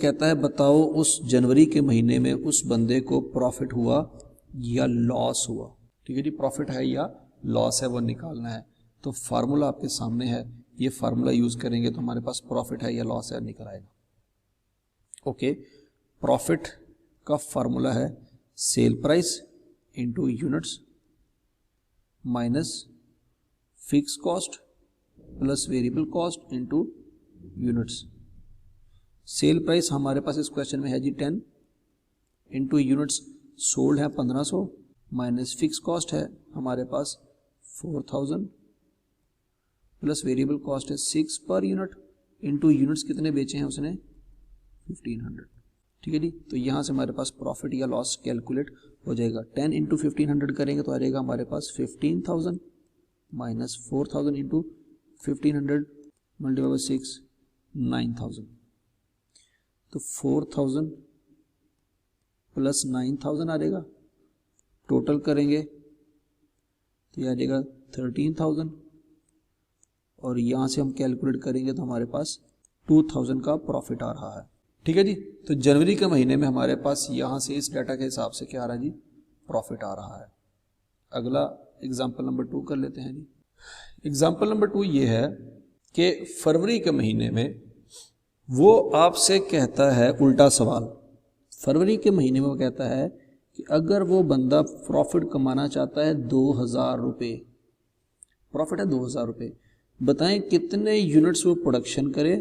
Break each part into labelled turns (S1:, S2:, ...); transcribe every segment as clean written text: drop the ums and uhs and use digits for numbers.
S1: कहता है बताओ उस जनवरी के महीने में उस बंदे को प्रॉफिट हुआ या लॉस हुआ। ठीक है जी, प्रॉफिट है या लॉस है वो निकालना है। तो फार्मूला आपके सामने है, ये फार्मूला यूज करेंगे तो हमारे पास प्रॉफिट है या लॉस है निकल आएगा। ओके, प्रॉफिट का फार्मूला है cell price into units minus fix cost plus variable cost into units. Sale price हमारे पास इस क्वेश्चन में है जी 10 इंटू यूनिट्स सोल्ड है 1500 माइनस फिक्स कॉस्ट है हमारे पास 4000 प्लस वेरिएबल कॉस्ट है 6 पर यूनिट इंटू यूनिट्स कितने बेचे हैं उसने 1500। ठीक है जी, तो यहां से हमारे पास प्रॉफिट या लॉस कैलकुलेट हो जाएगा। 10 इंटू 1500 करेंगे तो आ जाएगा हमारे पास 15000 माइनस 4000 इंटू 1500 मल्टीप्लाई बाय 6 9000। तो 4000 प्लस 9000 आ जाएगा, टोटल करेंगे तो यह आ जाएगा 13000 और यहां से हम कैलकुलेट करेंगे तो हमारे पास 2000 का प्रॉफिट आ रहा है। ठीक है जी, तो जनवरी के महीने में हमारे पास यहां से इस डाटा के हिसाब से क्या आ रहा है जी, प्रॉफिट आ रहा है। अगला एग्जाम्पल नंबर 2 कर लेते हैं जी। एग्जाम्पल नंबर 2 ये है कि फरवरी के महीने में वो आपसे कहता है उल्टा सवाल। फरवरी के महीने में वो कहता है कि अगर वो बंदा प्रॉफिट कमाना चाहता है 2000 रुपये, प्रॉफिट है 2000 रुपये, बताएं कितने यूनिट्स वो प्रोडक्शन करे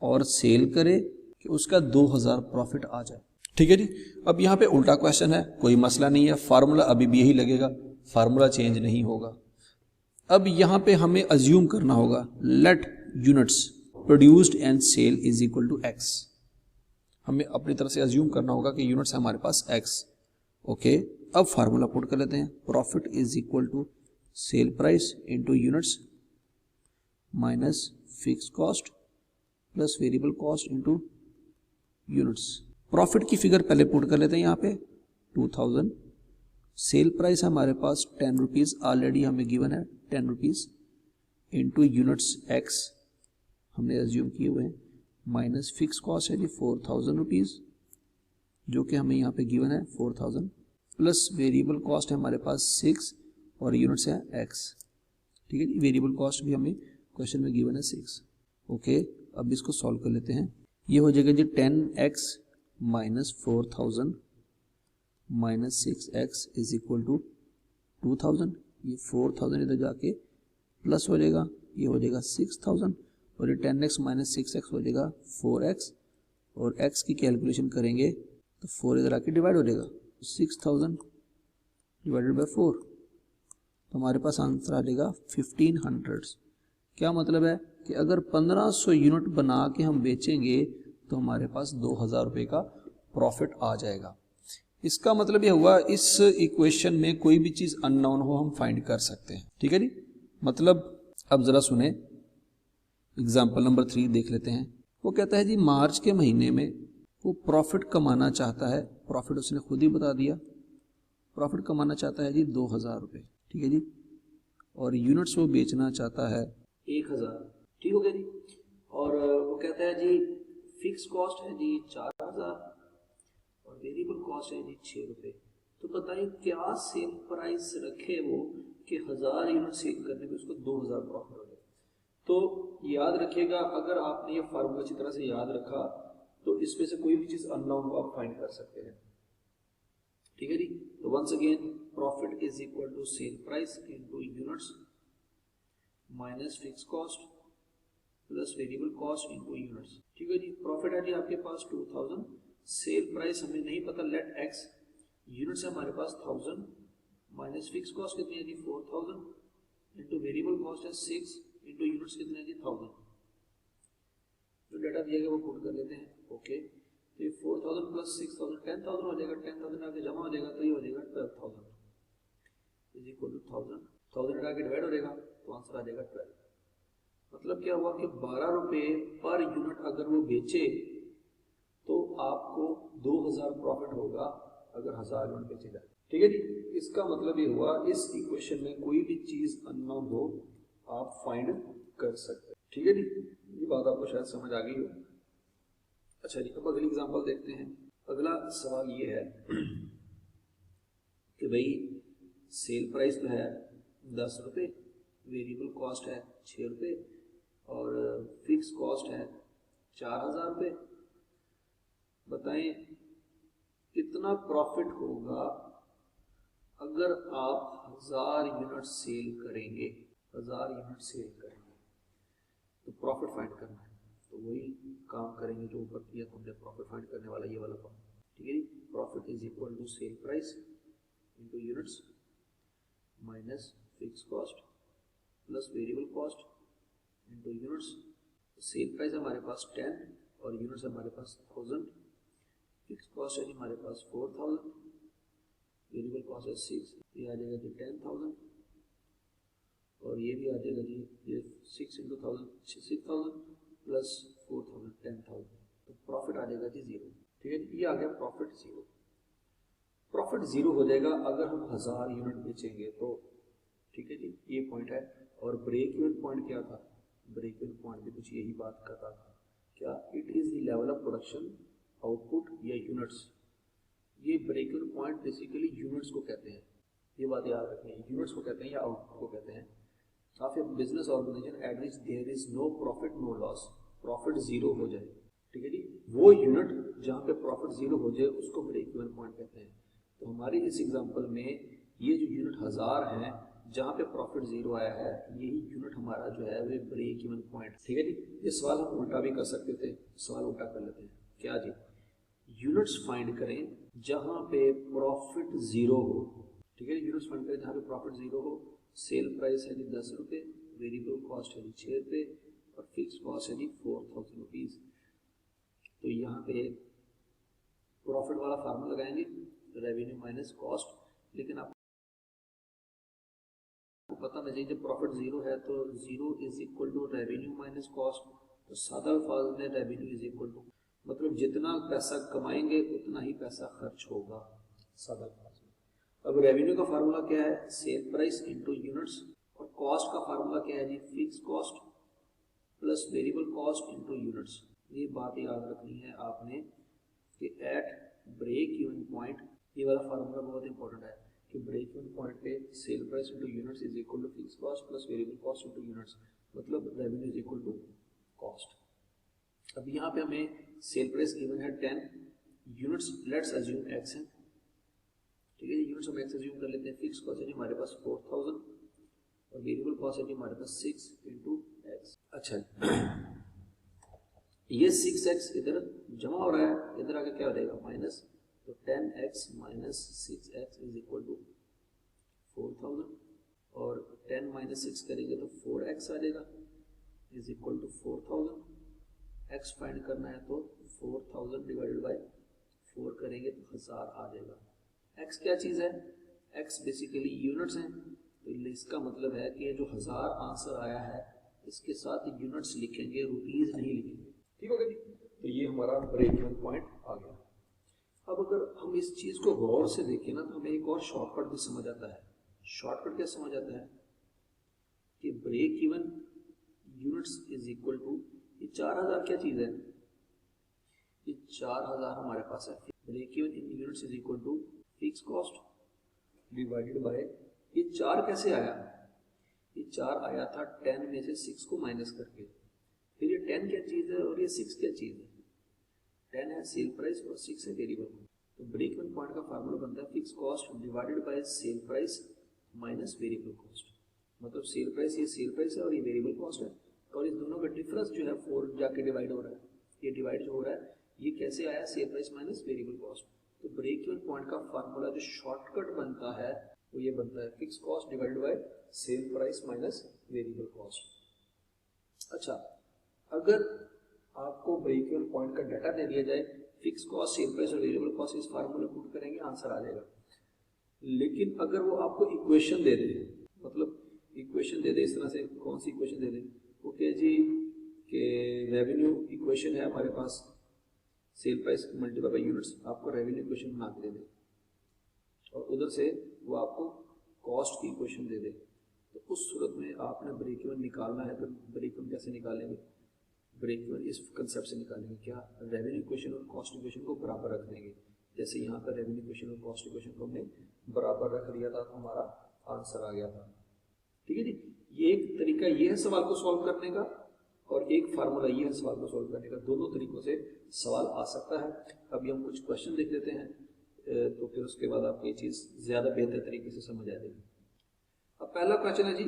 S1: और सेल करे कि उसका 2000 प्रॉफिट आ जाए। ठीक है जी, अब यहाँ पे उल्टा क्वेश्चन है, कोई मसला नहीं है, फार्मूला अभी भी यही लगेगा, फार्मूला चेंज नहीं होगा। अब यहाँ पे हमें अज्यूम करना होगा let units produced and sell is equal to x. हमें अपनी तरफ से अज्यूम करना होगा कि यूनिट्स है हमारे पास एक्स। ओके, अब फार्मूला पुट कर लेते हैं, profit is equal to cell price into units minus fix cost plus variable cost into units. Profit की फिगर पहले पुट कर लेते हैं यहाँ पे 2000, सेल प्राइस हमारे पास 10 रुपीज ऑलरेडी हमें गिवन है 10 रुपीज इंटू यूनिट्स एक्स हमने अज्यूम किए हुए हैं, माइनस फिक्स कॉस्ट है जी 4000 रुपीज जो कि हमें यहाँ पे गिवन है 4000 प्लस वेरिएबल कॉस्ट है हमारे पास 6 और यूनिट्स है x। ठीक है जी, वेरिएबल कॉस्ट भी हमें क्वेश्चन में गिवन है 6। ओके, अब इसको सॉल्व कर लेते हैं। ये हो जाएगा जी 10x minus 4000 minus 6x is equal to 2000। ये 4000 इधर जाके प्लस हो जाएगा, ये हो जाएगा 6000 और ये 10x माइनस 6x हो जाएगा 4x और x की कैलकुलेशन करेंगे तो 4 इधर आके डिवाइड हो जाएगा, 6000 डिवाइडेड बाय 4 तो हमारे पास आंसर आ जाएगा 1500। क्या मतलब है कि अगर 1500 यूनिट बना के हम बेचेंगे तो हमारे पास 2000 रुपये का प्रॉफिट आ जाएगा। इसका मतलब यह हुआ इस इक्वेशन में कोई भी चीज अननोन हो हम फाइंड कर सकते हैं। ठीक है जी, मतलब अब जरा सुने एग्जाम्पल नंबर 3 देख लेते हैं। वो कहता है जी मार्च के महीने में वो प्रॉफिट कमाना चाहता है, प्रॉफिट उसने खुद ही बता दिया, प्रॉफिट कमाना चाहता है जी 2000 रुपये। ठीक है जी, और यूनिट्स वो बेचना चाहता है 1000। ठीक हो गया जी, और वो कहता है जी फिक्स कॉस्ट है जी 4000 और वेरिएबल कॉस्ट है जी 6 रुपये। तो बताइए क्या सेल प्राइस रखे वो कि 1000 यूनिट सेल करने पे उसको 2000 प्रॉफिट हो जाए। तो याद रखिएगा, अगर आपने ये फार्मूला अच्छी तरह से याद रखा तो इसमें से कोई भी चीज अननोन को आप फाइंड कर सकते हैं। ठीक है जी, तो once again profit is equal to cell price into units minus fix cost plus variable cost into units. ठीक है जी, प्रॉफिट है जी आपके पास 2000, सेल प्राइस हमें नहीं पता लेट एक्स, यूनिट्स है हमारे पास 1000 माइनस फिक्स कॉस्ट कितनी है जी 4000 इनटू वेरिएबल कॉस्ट है 6 इनटू यूनिट्स कितने है जी 1000। जो डाटा दिया गया वो पुट कर लेते हैं। ओके, तो ये 4000 प्लस 6000 10000 हो जाएगा, 10000 आगे जमा हो जाएगा तो ये हो जाएगा 12000 इज इक्वल टू 1000 आगे डिवाइड हो जाएगा तो आंसर आ जाएगा 12। मतलब क्या हुआ कि 12 रुपये पर यूनिट अगर वो बेचे तो आपको 2000 प्रॉफिट होगा अगर 1000 यूनिट बेचे जाए। ठीक है जी, इसका मतलब ये हुआ इस इक्वेशन में कोई भी चीज अननोन हो आप फाइंड कर सकते हैं। ठीक है जी, ये बात आपको शायद समझ आ गई हो। अच्छा जी, अब अगली एग्जांपल देखते हैं। अगला सवाल ये है कि भाई सेल प्राइस तो है 10 रुपये, वेरिएबल कॉस्ट है 6 रुपये और फिक्स कॉस्ट है 4000 रुपये। बताएं कितना प्रॉफिट होगा अगर आप 1000 यूनिट सेल करेंगे। 1000 यूनिट सेल करेंगे तो प्रॉफिट फाइंड करना है। तो वही काम करेंगे जो ऊपर किया तुमने, प्रॉफिट फाइंड करने वाला ये वाला काम, ठीक है जी। Profit is equal to cell price into units minus fix cost plus variable cost into units. Sale price हमारे पास 10 और यूनिट्स हमारे पास 1000, फिक्स कॉस्ट है जी हमारे पास 4000, वेरिएबल कॉस्ट है 6, ये आ जाएगा जी 10,000 और ये भी आ जाएगा जी ये 6 इंटू 1000 6000 प्लस 4000 10,000। तो प्रॉफिट आ जाएगा जी 0, ठीक है। ये आ गया प्रॉफिट 0। प्रॉफिट 0 हो जाएगा अगर हम 1000 यूनिट बेचेंगे तो, ठीक है जी, ये पॉइंट है। और ब्रेक इवन पॉइंट क्या था? ब्रेक इवन पॉइंट भी कुछ यही बात कर रहा था, क्या it is the level of production output या यूनिट्स। ये break even point basically units को कहते हैं, ये बात याद रखनी है, यूनिट्स को कहते हैं या आउटपुट को कहते हैं। Of a business organization at which there is no profit no loss, profit 0 हो जाए, ठीक है जी, वो यूनिट जहाँ पे प्रॉफिट 0 हो जाए उसको ब्रेक इवन पॉइंट कहते हैं। तो हमारी इस एग्जांपल में ये जो यूनिट 1000 हैं जहाँ पे प्रॉफिट 0 आया है, यही यूनिट हमारा जो है वो ब्रेक इवन पॉइंट, ठीक है जी। ये सवाल हम उल्टा भी कर सकते थे, सवाल उल्टा कर लेते हैं। क्या जी, यूनिट्स फाइंड करें जहाँ पे प्रॉफिट 0 हो, ठीक है। यूनिट्स फाइंड करें जहाँ पे प्रॉफिट 0 हो। सेल प्राइस है जी 10 रुपये, वेरिएबल कॉस्ट है जी 6 रुपये और फिक्स कॉस्ट है जी 4000 रुपीज़। तो यहाँ पे प्रॉफिट वाला फार्मूला लगाएंगे, रेवेन्यू माइनस कॉस्ट। लेकिन आपको पता होना चाहिए जब प्रॉफिट 0 है तो 0 is equal to revenue minus cost. तो सादा अल्फाज में रेवेन्यू इज इक्वल टू, मतलब जितना पैसा कमाएंगे उतना ही पैसा खर्च होगा, सादा अल्फाज में। अब रेवेन्यू का फार्मूला क्या है? Cell price into units. और कॉस्ट का फार्मूला क्या है जी? Fix cost plus variable cost into units. ये बात याद रखनी है आपने कि एट ब्रेक इवन पॉइंट, ये वाला फार्मूला बहुत इंपॉर्टेंट है कि ब्रेक इवन पॉइंट पे sale price into units is equal to fix cost plus variable cost into units, मतलब revenue is equal to cost. अब यहाँ पे हमें सेल प्राइस गिवन है 10, यूनिट्स लेट्स अज्यूम एक्स है, ठीक है। यूनिट्स हम एक्स अज्यूम कर लेते हैं। फिक्स कॉस्ट है जी हमारे पास 4000 और वेरिएबल कॉस्ट है जी हमारे पास 6 इंटू एक्स। अच्छा ये 6x इधर जमा हो रहा है, इधर आके क्या हो जाएगा? माइनस। तो 10x minus 6x is equal to 4000 और 10 माइनस 6 करेंगे तो 4x आ जाएगा is equal to 4000। x find करना है तो 4000 डिवाइडेड बाय 4 करेंगे तो 1000 आ जाएगा। x क्या चीज़ है? x बेसिकली यूनिट्स हैं, तो इसका मतलब है कि ये जो 1000 आंसर आया है इसके साथ यूनिट्स लिखेंगे, रुपीज नहीं लिखेंगे, ठीक हो गया जी। तो ये हमारा ब्रेक इवन पॉइंट आ गया। अब अगर हम इस चीज को गौर से देखें ना तो हमें एक और शॉर्टकट भी समझ आता है। शॉर्टकट क्या समझ आता है कि break even units is equal to, ये 4000 क्या चीज है? ये 4000 हमारे पास है। Break even in units is equal to fix cost divided by, ये 4 कैसे आया? ये 4 आया था 10 में से 6 को माइनस करके। फिर ये 10 क्या चीज है और ये 6 क्या चीज है? 10 है सेल प्राइस और 6 है वेरिएबल। तो ब्रेक इवन पॉइंट का फार्मूला बनता है fix cost divided by sell price minus variable cost. मतलब सेल प्राइस, ये सेल प्राइस है और ये वेरिएबल कॉस्ट है और इस दोनों का डिफरेंस जो है 4 जाके डिवाइड हो रहा है। ये डिवाइड जो हो रहा है ये कैसे आया? Cell price minus variable cost. तो ब्रेक इवन पॉइंट का फार्मूला जो शॉर्टकट बनता है वो ये बनता है fix cost divided by sell price minus variable cost. अच्छा, अगर आपको ब्रेक इवन पॉइंट का डाटा दे दिया जाए, फिक्स कॉस्ट, सेल प्राइस और वेरिएबल कॉस्ट, इस फार्मूला पुट करेंगे आंसर आ जाएगा। लेकिन अगर वो आपको इक्वेशन दे दे, मतलब इक्वेशन दे दे इस तरह से, कौन सी इक्वेशन दे दे? ओके जी, कि रेवेन्यू इक्वेशन है हमारे पास, sale price multiply by units, आपको रेवेन्यू इक्वेशन बना के दे दे और उधर से वो आपको कॉस्ट की इक्वेशन दे दे, तो उस सूरत में आपने ब्रेक इवन निकालना है। तो ब्रेक इवन कैसे निकालेंगे? ब्रेक इवन इस कंसेप्ट से निकालेंगे क्या, रेवेन्यू इक्वेशन और कॉस्ट इक्वेशन को बराबर रख देंगे। जैसे यहाँ पर रेवेन्यू इक्वेशन और कॉस्ट इक्वेशन को हमने बराबर रख दिया था तो हमारा आंसर आ गया था। ठीक है जी, ये एक तरीका ये है सवाल को सॉल्व करने का, और एक फार्मूला ये है सवाल को सॉल्व करने का। दोनों तरीकों से सवाल आ सकता है। अभी हम कुछ क्वेश्चन देख लेते हैं, तो फिर उसके बाद आपको ये चीज़ ज़्यादा बेहतर तरीके से समझ आ जाएगी। अब पहला क्वेश्चन है जी,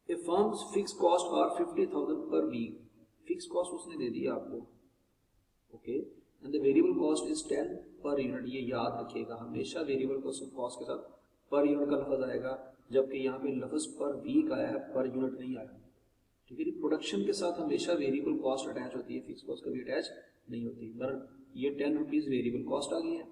S1: a firms fix cost are 50,000 per week. Fix cost उसने दे दिया आपको, okay, and the variable cost is 10 per unit. ये याद रखिएगा, हमेशा वेरिएबल कॉस्ट के साथ पर यूनिट का लफ्ज आएगा, जबकि यहाँ पे लफ्ज पर वीक आया है, पर यूनिट नहीं आया। ठीक है जी, प्रोडक्शन के साथ हमेशा वेरिएबल कॉस्ट अटैच होती है, फिक्स कॉस्ट कभी अटैच नहीं होती। मगर ये 10 रुपीज वेरिएबल कॉस्ट आ गई है।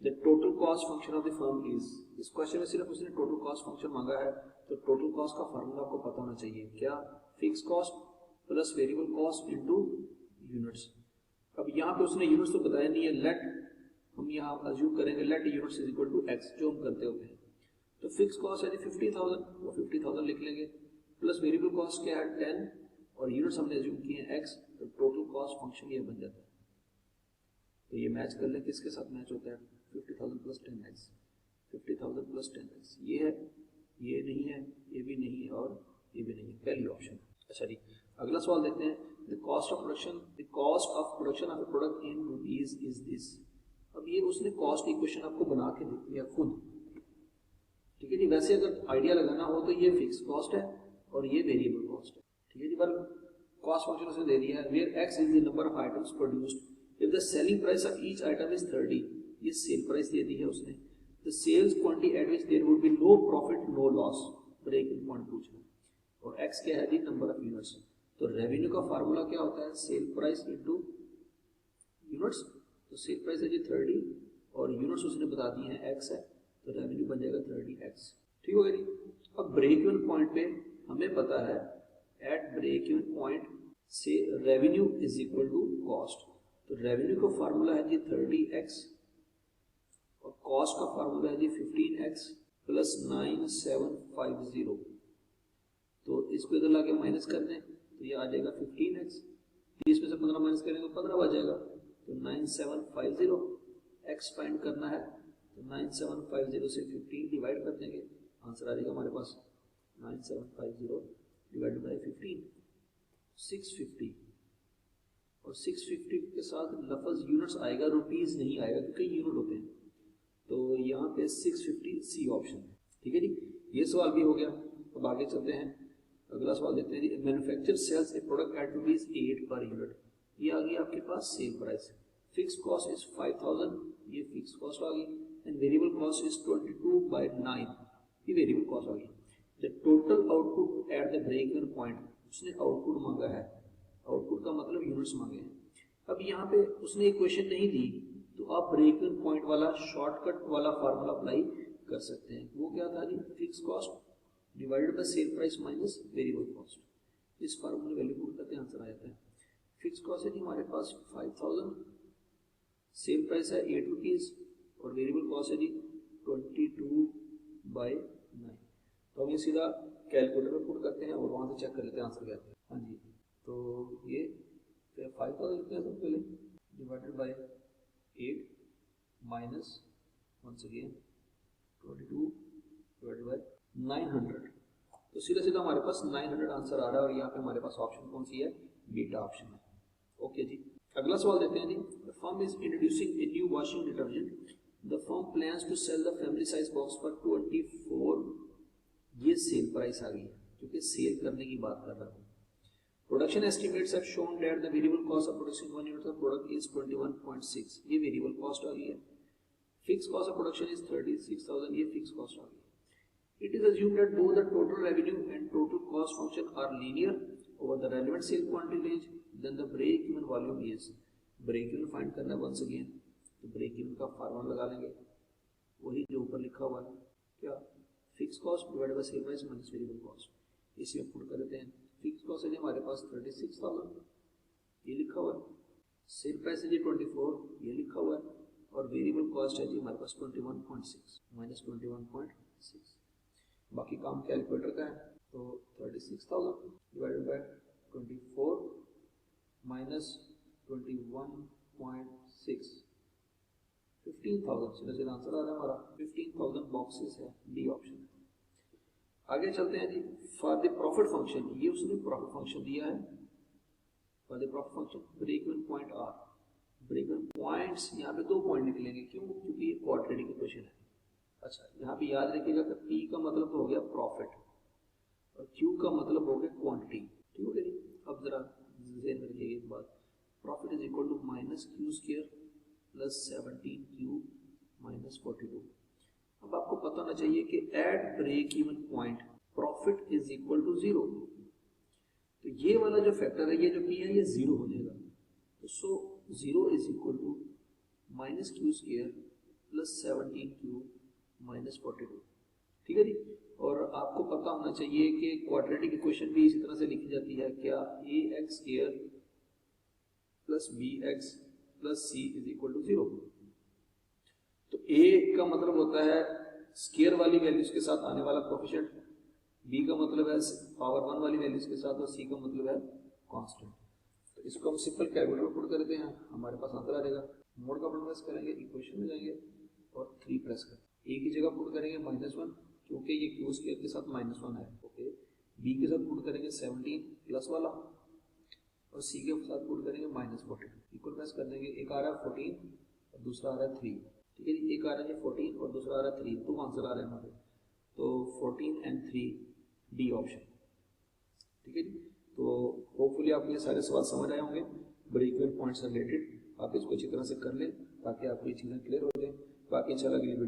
S1: The total cost function of the firm is, इस क्वेश्चन में सिर्फ उसने टोटल कॉस्ट फंक्शन मांगा है, तो टोटल कॉस्ट का फार्मूला आपको पता होना चाहिए क्या, fix cost plus variable cost into units. अब यहाँ पे उसने यूनिट्स तो बताया नहीं है, लेट हम यहाँ अज्यूम करेंगे let units is equal to x, जो हम करते होते हैं। तो फिक्स कॉस्ट है 50,000, वो 50,000 लिख लेंगे, प्लस वेरिएबल कॉस्ट क्या है 10, और यूनिट्स हमने अज्यूम किए हैं एक्स, तो टोटल कॉस्ट फंक्शन ये बन जाता है। तो ये मैच कर लें, किसके साथ मैच होता है, 50,000 प्लस 10x, 50,000 प्लस 10x, ये है, ये नहीं है, ये भी नहीं है, और ये भी नहीं है, पहली ऑप्शन। अच्छा जी, अगला सवाल देखते हैं, the cost of production of A product in rupees is this. अब ये उसने कॉस्ट इक्वेशन आपको बना के दे दिया खुद। ठीक है जी, वैसे अगर आइडिया लगाना हो तो ये फिक्स कॉस्ट है और ये वेरिएबल कॉस्ट है। ठीक है जी, पर कॉस्ट फंक्शन उसने दे दिया है, where x is the number of items produced if the selling price of each item is 30, ये सेल प्राइस दे दी है उसने। The sales quantity at which there would be no profit no loss, break even point पूछना, और x क्या है जी, नंबर ऑफ यूनिट्स। तो रेवेन्यू का फार्मूला क्या होता है, सेल प्राइस इनटू यूनिट्स। तो सेल प्राइस है जी 30 और यूनिट्स उसने बता दिए हैं x है, तो रेवेन्यू बन जाएगा 30x। ठीक हो गया जी। अब ब्रेक इवन पॉइंट पे हमें पता है एट ब्रेक इवन पॉइंट से revenue is equal to cost. तो रेवेन्यू का फार्मूला है जी 30x और कॉस्ट का फार्मूला है जी 15x प्लस 9750। तो इसको इधर लाके माइनस कर दें तो ये आ जाएगा 15x, 30 में से 15 माइनस करेंगे तो 15 आ जाएगा। तो 9750 x फाइंड करना है, तो 9750 से 15 डिवाइड कर देंगे, आंसर आ जाएगा हमारे पास 9750 डिवाइडेड बाय 15, 650। और 650 के साथ लफ्ज यूनिट्स आएगा, रुपीस नहीं आएगा क्योंकि यूनिट होते हैं। तो यहाँ पे 650 सी ऑप्शन है। ठीक है जी, ये सवाल भी हो गया। अब आगे चलते हैं, अगला सवाल देखते हैं जी, manufacture sales a product at ₹8 per unit. ये आ गई आपके पास sale price, fix cost is 5000, ये फिक्स कॉस्ट आ गई, एंड वेरिएबल कॉस्ट इज 22/9, ये वेरिएबल कॉस्ट आ गई। The total output at the break even point, उसने आउटपुट मांगा है, आउटपुट का मतलब यूनिट्स मांगे हैं। अब यहाँ पे उसने इक्वेशन नहीं दी, तो आप ब्रेक इवन पॉइंट वाला शॉर्टकट वाला फार्मूला अप्लाई कर सकते हैं। वो क्या था जी, fix cost divided by sell price minus variable cost. इस फार्मूले वैल्यू पुट करते हैं, आंसर आ जाता है। फिक्स कॉस्ट है जी हमारे पास 5000, सेल प्राइस है 8 रुपीज और वेरिएबल कॉस्ट है जी 22/9। तो हम ये सीधा कैलकुलेटर में पुट करते हैं और वहां से चेक कर लेते हैं आंसर क्या आता है। हाँ जी, तो ये 5000 लिखते हैं सबसे पहले, divided by 8 minus once again 22 divided by 900। तो सीधा सीधा हमारे पास 900 आंसर आ रहा है, और यहाँ पे हमारे पास ऑप्शन कौन सी है, बीटा ऑप्शन है। ओके जी, अगला सवाल देखते हैं जी, the firm is introducing a new washing detergent, the firm plans to sell the family size box for 24, ये सेल प्राइस आ गई है क्योंकि सेल करने की बात कर रहा हूँ। Production estimates have shown that the variable cost of producing 1 unit of product is 21.6, ये variable cost आ गई है। Fixed cost of production is 36,000, ये fixed cost आ गई है। It is assumed that both the total revenue and total cost function are linear over the relevant sale quantity range, then the break even volume is, break even find करना है once again, तो break even का formula लगा लेंगे, वही जो ऊपर लिखा हुआ है, क्या, fix cost divided by sell price minus variable cost, इसी में पुट कर देते हैं। फिक्स कॉस्ट है जी हमारे पास 36,000, ये लिखा हुआ है, सेल प्राइस है जी 24, ये लिखा हुआ है, और वेरिएबल कॉस्ट है जी हमारे पास 21.6 माइनस 21.6। बाकी काम कैलकुलेटर का है, तो 36,000 डिवाइडेड बाय 24 -21.6 15,000 सीधा आंसर आ रहा है हमारा 15,000 बॉक्सेस है, डी ऑप्शन है। आगे चलते हैं जी, फॉर द प्रॉफिट फंक्शन, ये उसने प्रॉफिट फंक्शन दिया है। For the profit function break even point are, break even points यहाँ पे 2 पॉइंट निकलेंगे, क्यों? क्योंकि ये क्वाड्रेटिक इक्वेशन है। अच्छा, यहाँ पे याद रखिएगा कि पी का मतलब हो गया प्रॉफिट और क्यू का मतलब हो गया क्वांटिटी, ठीक है जी। अब जरा ध्यान में रखिएगा एक बात, profit is equal to minus Q square plus 17Q minus 42। अब आपको पता होना चाहिए कि at break even point profit is equal to 0, तो ये वाला जो फैक्टर है, ये जो पी है, ये 0 हो जाएगा। तो so 0 is equal to minus Q square plus 17Q minus 42, ठीक है जी। और आपको पता होना चाहिए कि क्वाड्रेटिक इक्वेशन भी इसी तरह से लिखी जाती है, क्या? A x square plus b x plus c is equal to 0। तो ए का मतलब होता है स्क्वायर वाली वैल्यूज के साथ आने वाला कोएफिशिएंट, बी का मतलब है पावर 1 वाली वैल्यूज के साथ, और सी का मतलब है कांस्टेंट। तो इसको हम सिंपल कैलकुलेटर पुट करते हैं, हमारे पास आंसर आ जाएगा। मोड का बटन प्रेस करेंगे, इक्वेशन में जाएंगे और 3 प्रेस करेंगे। ए की जगह पुट करेंगे -1, क्योंकि ये क्यू स्क्वायर के साथ -1 है, ओके। बी के साथ पुट करेंगे 17 प्लस वाला, और सी के साथ पुट करेंगे -42। इक्वल प्रेस कर देंगे, एक आ रहा है 14 और दूसरा आ रहा है 3, ठीक है जी। एक आ रहा है 14 और दूसरा आ रहा है 3, 2 आंसर आ रहे हैं हमारे। तो 14 and 3 डी ऑप्शन, ठीक है जी। तो होपफुली आपको ये सारे सवाल समझ आए होंगे ब्रेक इवन पॉइंट से रिलेटेड। आप इसको अच्छी तरह से कर लें ताकि आपको ये चीज़ें क्लियर हो जाए। बाकी इंशाल्लाह अगली वीडियो